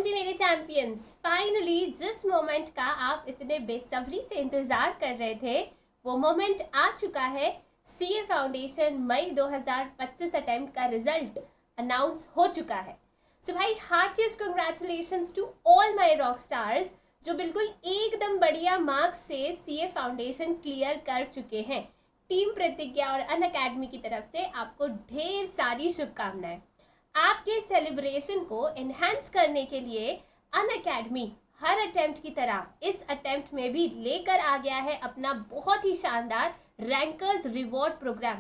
जी मेरे champions, finally जिस moment का आप इतने बेसब्री से इंतजार कर रहे थे वो मोमेंट आ चुका है। सीए फाउंडेशन मई 2025 अटेम्प्ट का रिजल्ट अनाउंस हो चुका है। सो भाई heartiest congratulations to all my rock stars जो बिल्कुल एकदम बढ़िया मार्क्स से सीए फाउंडेशन क्लियर कर चुके हैं। टीम प्रतिज्ञा और अनअकैडमी की तरफ से आपको ढेर सारी शुभकामनाएं। आपके सेलिब्रेशन को एनहांस करने के लिए अनअकैडमी हर अटेम्प्ट की तरह इस अटेम्प्ट में भी लेकर आ गया है अपना बहुत ही शानदार रैंकर्स रिवॉर्ड प्रोग्राम,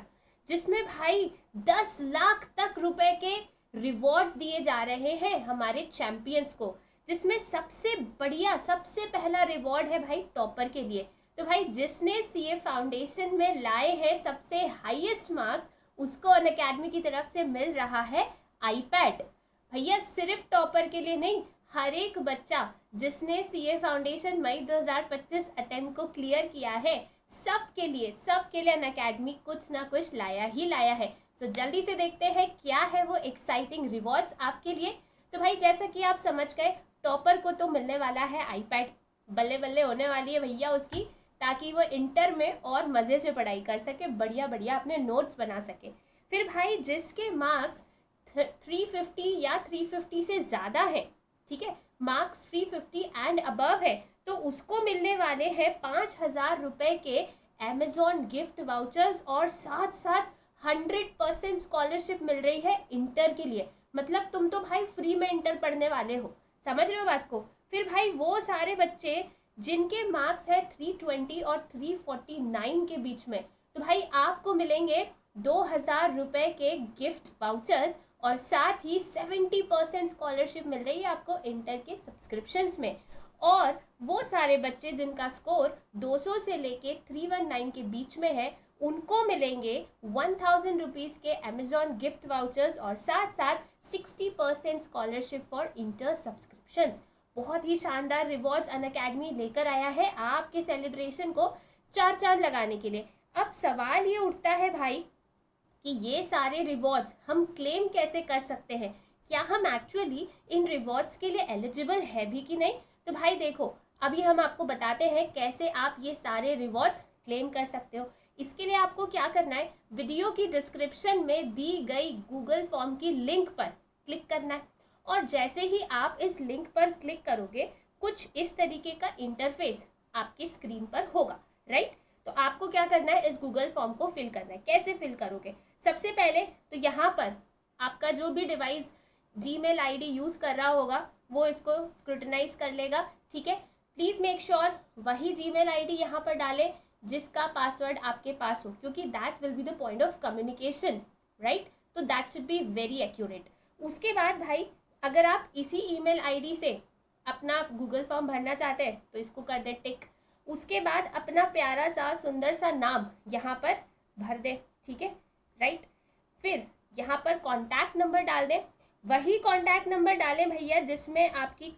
जिसमें भाई 10 लाख तक रुपए के रिवॉर्ड्स दिए जा रहे हैं हमारे चैंपियंस को, जिसमें सबसे बढ़िया सबसे पहला रिवॉर्ड है भाई टॉपर के लिए। तो भाई जिसने सीए फाउंडेशन में लाए हैं सबसे हाईएस्ट मार्क्स उसको अनअकैडमी की तरफ से मिल रहा है आईपैड। भैया सिर्फ टॉपर के लिए नहीं, हर एक बच्चा जिसने सीए फाउंडेशन मई 2025 अटेम्प्ट को क्लियर किया है सबके लिए अनअकैडमी कुछ ना कुछ लाया ही लाया है। तो जल्दी से देखते हैं क्या है वो एक्साइटिंग रिवॉर्ड्स आपके लिए। तो भाई जैसा कि आप समझ गए, टॉपर को तो मिलने वाला है आईपैड, बल्ले बल्ले होने वाली है भैया उसकी, ताकि वो इंटर में और मज़े से पढ़ाई कर सके, बढ़िया बढ़िया अपने नोट्स बना सके। फिर भाई जिसके मार्क्स 350 या 350 से ज़्यादा है, ठीक है, मार्क्स 350 एंड अबव है, तो उसको मिलने वाले हैं 5,000 रुपये के अमेजॉन गिफ्ट वाउचर्स और साथ साथ 100% स्कॉलरशिप मिल रही है इंटर के लिए। मतलब तुम तो भाई फ्री में इंटर पढ़ने वाले हो, समझ रहे हो बात को। फिर भाई वो सारे बच्चे जिनके मार्क्स है 320 और 349 के बीच में, तो भाई आपको मिलेंगे 2,000 रुपये के गिफ्ट वाउचर्स और साथ ही 70% स्कॉलरशिप मिल रही है आपको इंटर के सब्सक्रिप्शंस में। और वो सारे बच्चे जिनका स्कोर 200 से लेके 319 के बीच में है उनको मिलेंगे 1,000 रुपीज़ के अमेजॉन गिफ्ट वाउचर्स और साथ साथ 60% स्कॉलरशिप फॉर इंटर सब्सक्रिप्शंस। बहुत ही शानदार रिवॉर्ड्स अनअकैडमी लेकर आया है आपके सेलिब्रेशन को चार चांद लगाने के लिए। अब सवाल ये उठता है भाई कि ये सारे रिवॉर्ड्स हम क्लेम कैसे कर सकते हैं, क्या हम एक्चुअली इन रिवॉर्ड्स के लिए एलिजिबल है भी कि नहीं। तो भाई देखो, अभी हम आपको बताते हैं कैसे आप ये सारे रिवॉर्ड्स क्लेम कर सकते हो। इसके लिए आपको क्या करना है, वीडियो की डिस्क्रिप्शन में दी गई गूगल फॉर्म की लिंक पर क्लिक करना है और जैसे ही आप इस लिंक पर क्लिक करोगे कुछ इस तरीके का इंटरफेस आपकी स्क्रीन पर होगा, राइट। तो आपको क्या करना है, इस गूगल फॉर्म को फिल करना है। कैसे फिल करोगे, सबसे पहले तो यहाँ पर आपका जो भी डिवाइस जीमेल आईडी यूज़ कर रहा होगा वो इसको स्क्रूटनाइज कर लेगा, ठीक है। प्लीज़ मेक श्योर वही जीमेल आईडी यहाँ पर डालें जिसका पासवर्ड आपके पास हो, क्योंकि that will be the point of communication, right. तो that should be very accurate. उसके बाद भाई अगर आप इसी ईमेल आईडी से अपना गूगल फॉर्म भरना चाहते हैं तो इसको कर दे टिक। उसके बाद अपना प्यारा सा सुंदर सा नाम यहाँ पर भर दे, ठीक है, राइट। फिर यहाँ पर कॉन्टैक्ट नंबर डाल दें, वही कॉन्टैक्ट नंबर डालें भैया जिसमें आपकी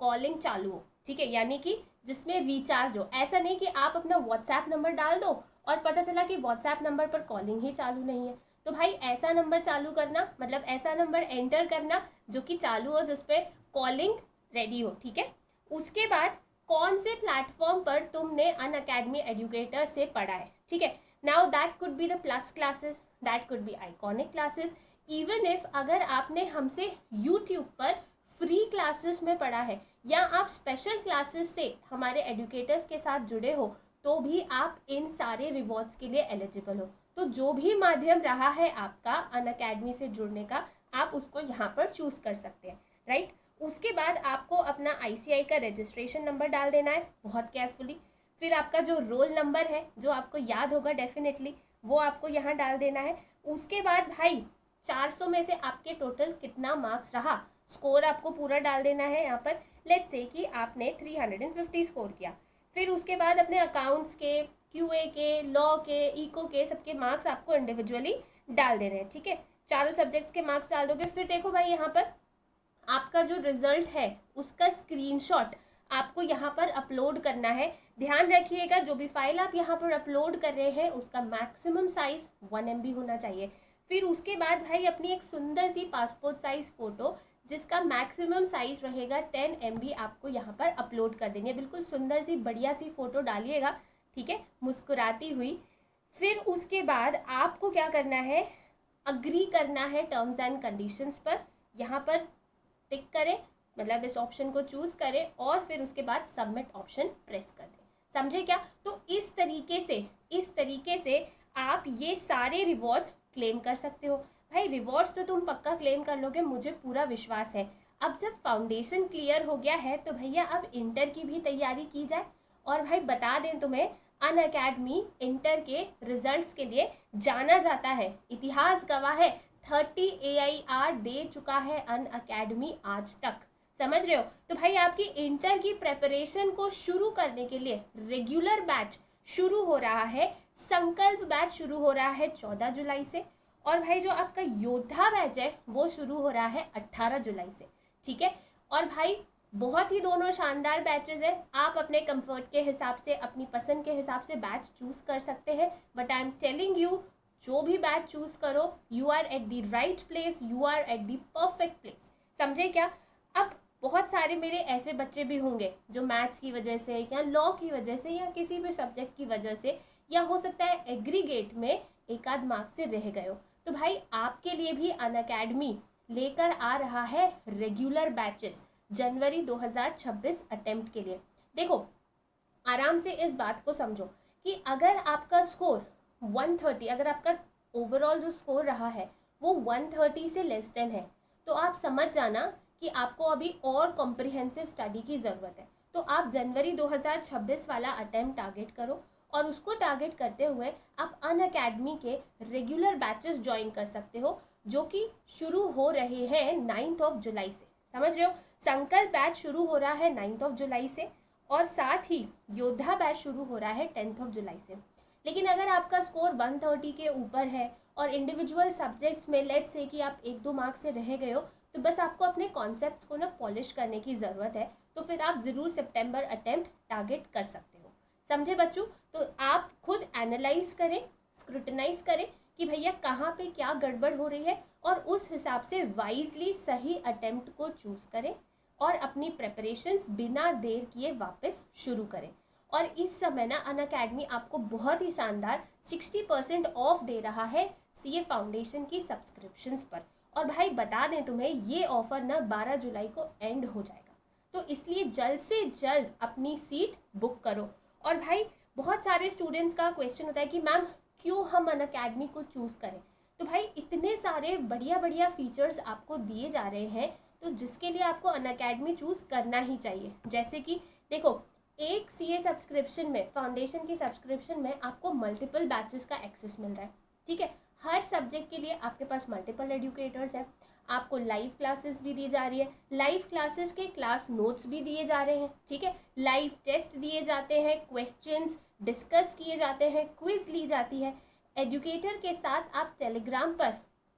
कॉलिंग चालू हो, ठीक है, यानी कि जिसमें रिचार्ज हो। ऐसा नहीं कि आप अपना व्हाट्सएप नंबर डाल दो और पता चला कि व्हाट्सएप नंबर पर कॉलिंग ही चालू नहीं है। तो भाई ऐसा नंबर चालू करना, मतलब ऐसा नंबर एंटर करना जो कि चालू हो, जिस पे कॉलिंग रेडी हो, ठीक है। उसके बाद कौन से प्लेटफॉर्म पर तुमने अनअकैडमी एजुकेटर से पढ़ा है, ठीक है। Now that could be the plus classes, that could be iconic classes, even if अगर आपने हमसे यूट्यूब पर फ्री क्लासेस में पढ़ा है या आप स्पेशल क्लासेस से हमारे एजुकेटर्स के साथ जुड़े हो तो भी आप इन सारे रिवॉर्ड्स के लिए एलिजिबल हो। तो जो भी माध्यम रहा है आपका अनअकैडमी से जुड़ने का, आप उसको यहाँ पर चूज कर सकते हैं, राइट। उसके बाद आपको अपना आईसीआई का रजिस्ट्रेशन नंबर डाल देना है बहुत केयरफुली। फिर आपका जो रोल नंबर है जो आपको याद होगा डेफिनेटली, वो आपको यहाँ डाल देना है। उसके बाद भाई 400 में से आपके टोटल कितना मार्क्स रहा, स्कोर आपको पूरा डाल देना है यहाँ पर। लेट्स से कि आपने 350 स्कोर किया। फिर उसके बाद अपने अकाउंट्स के, क्यूए के, लॉ के, इको के सबके मार्क्स आपको इंडिविजुअली डाल देने हैं, ठीक है। चारों सब्जेक्ट्स के मार्क्स डाल दोगे। फिर देखो भाई यहाँ पर आपका जो रिजल्ट है उसका स्क्रीनशॉट आपको यहाँ पर अपलोड करना है। ध्यान रखिएगा जो भी फाइल आप यहाँ पर अपलोड कर रहे हैं उसका मैक्सिमम साइज 1 MB होना चाहिए। फिर उसके बाद भाई अपनी एक सुंदर सी पासपोर्ट साइज फ़ोटो जिसका मैक्सिमम साइज रहेगा 10 MB आपको यहाँ पर अपलोड कर देनी है। बिल्कुल सुंदर सी बढ़िया सी फोटो डालिएगा, ठीक है, मुस्कुराती हुई। फिर उसके बाद आपको क्या करना है, अग्री करना है टर्म्स एंड कंडीशंस पर। यहाँ पर टिक करें, मतलब इस ऑप्शन को चूज करें और फिर उसके बाद सबमिट ऑप्शन प्रेस कर दें। समझे क्या? तो इस तरीके से आप ये सारे रिवॉर्ड्स क्लेम कर सकते हो। भाई रिवॉर्ड्स तो तुम पक्का क्लेम कर लोगे, मुझे पूरा विश्वास है। अब जब फाउंडेशन क्लियर हो गया है तो भैया अब इंटर की भी तैयारी की जाए। और भाई बता दें तुम्हें, अनअकैडमी इंटर के रिजल्ट्स के लिए जाना जाता है। इतिहास गवाह है 30 AIR दे चुका है अनअकैडमी आज तक। समझ रहे हो? तो भाई आपकी इंटर की प्रेपरेशन को शुरू करने के लिए रेगुलर बैच शुरू हो रहा है। संकल्प बैच शुरू हो रहा है 14 जुलाई से, और भाई जो आपका योद्धा बैच है वो शुरू हो रहा है 18 जुलाई से, ठीक है। और भाई बहुत ही दोनों शानदार बैचेस हैं। आप अपने कंफर्ट के हिसाब से, अपनी पसंद के हिसाब से बैच चूज कर सकते हैं। But I am telling you, जो भी बैच चूज करो, you are at the right place, you are at the perfect place. समझे क्या? अब बहुत सारे मेरे ऐसे बच्चे भी होंगे जो मैथ्स की वजह से या लॉ की वजह से या किसी भी सब्जेक्ट की वजह से, या हो सकता है एग्रीगेट में एक आध मार्क्स से रह गए हो। तो भाई आपके लिए भी अनअकैडमी लेकर आ रहा है रेगुलर बैचेस जनवरी 2026 अटेम्प्ट के लिए। देखो आराम से इस बात को समझो कि अगर आपका स्कोर 130, अगर आपका ओवरऑल जो स्कोर रहा है वो 130 से लेस देन है, तो आप समझ जाना कि आपको अभी और कॉम्प्रिहेंसिव स्टडी की ज़रूरत है। तो आप जनवरी 2026 वाला अटेम्प्ट टारगेट करो, और उसको टारगेट करते हुए आप अनअकैडमी के रेगुलर बैचेस ज्वाइन कर सकते हो, जो कि शुरू हो रहे हैं 9 जुलाई से। समझ रहे हो? संकल्प बैच शुरू हो रहा है 9 जुलाई से, और साथ ही योद्धा बैच शुरू हो रहा है 10 जुलाई से। लेकिन अगर आपका स्कोर 130 के ऊपर है और इंडिविजुअल सब्जेक्ट्स में लेट्स से कि आप 1-2 मार्क्स से रह गए हो, तो बस आपको अपने कॉन्सेप्ट्स को ना पॉलिश करने की ज़रूरत है। तो फिर आप ज़रूर सितंबर अटेम्प्ट टारगेट कर सकते हो। समझे बच्चों? तो आप खुद एनालाइज करें, स्क्रूटनाइज करें कि भैया कहाँ पे क्या गड़बड़ हो रही है, और उस हिसाब से वाइजली सही अटेम्प्ट को चूज़ करें और अपनी प्रेपरेशंस बिना देर किए वापस शुरू करें। और इस समय ना अनअकैडमी आपको बहुत ही शानदार 60% ऑफ दे रहा है CA फाउंडेशन की सब्सक्रिप्शंस पर। और भाई बता दें तुम्हें, ये ऑफ़र ना 12 जुलाई को एंड हो जाएगा, तो इसलिए जल्द से जल्द अपनी सीट बुक करो। और भाई बहुत सारे स्टूडेंट्स का क्वेश्चन होता है कि मैम क्यों हम अनअकैडमी को चूज़ करें? तो भाई इतने सारे बढ़िया बढ़िया फीचर्स आपको दिए जा रहे हैं, तो जिसके लिए आपको अनअकैडमी चूज़ करना ही चाहिए। जैसे कि देखो, एक CA सब्सक्रिप्शन में, फाउंडेशन की सब्सक्रिप्शन में आपको मल्टीपल बैचेस का एक्सेस मिल रहा है, ठीक है। हर सब्जेक्ट के लिए आपके पास मल्टीपल एजुकेटर्स हैं। आपको लाइव क्लासेस भी दी जा रही है, लाइव क्लासेस के क्लास नोट्स भी दिए जा रहे हैं, ठीक है। लाइव टेस्ट दिए जाते हैं, क्वेश्चंस डिस्कस किए जाते हैं, क्विज ली जाती है। एजुकेटर के साथ आप टेलीग्राम पर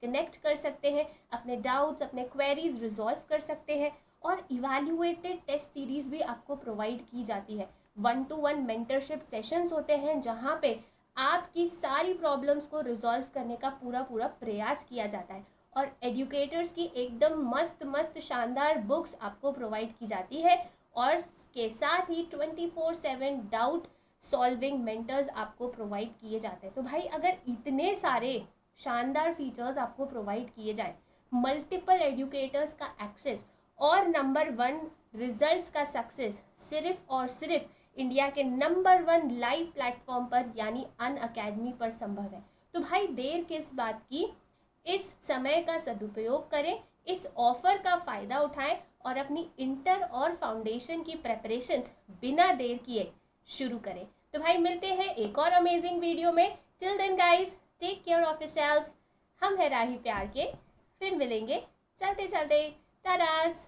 कनेक्ट कर सकते हैं, अपने डाउट्स, अपने क्वेरीज रिजॉल्व कर सकते हैं, और इवैल्यूएटेड टेस्ट सीरीज भी आपको प्रोवाइड की जाती है। 1-to-1 मेंटरशिप सेशंस होते हैं, जहाँ पे आपकी सारी प्रॉब्लम्स को रिजॉल्व करने का पूरा प्रयास किया जाता है। और एजुकेटर्स की एकदम मस्त शानदार बुक्स आपको प्रोवाइड की जाती है, और के साथ ही 24/7 डाउट सॉल्विंग मेंटर्स आपको प्रोवाइड किए जाते हैं। तो भाई अगर इतने सारे शानदार फीचर्स आपको प्रोवाइड किए जाए, मल्टीपल एजुकेटर्स का एक्सेस, और नंबर 1 रिजल्ट्स का सक्सेस सिर्फ और सिर्फ इंडिया के नंबर 1 लाइव प्लेटफॉर्म पर यानी अनअकैडमी पर संभव है, तो भाई देर किस बात की? इस समय का सदुपयोग करें, इस ऑफर का फ़ायदा उठाएं और अपनी इंटर और फाउंडेशन की प्रेपरेशंस बिना देर किए शुरू करें। तो भाई मिलते हैं एक और अमेजिंग वीडियो में। Till then guys, take care of yourself. हम हैं राही प्यार के, फिर मिलेंगे चलते चलते। टाटास।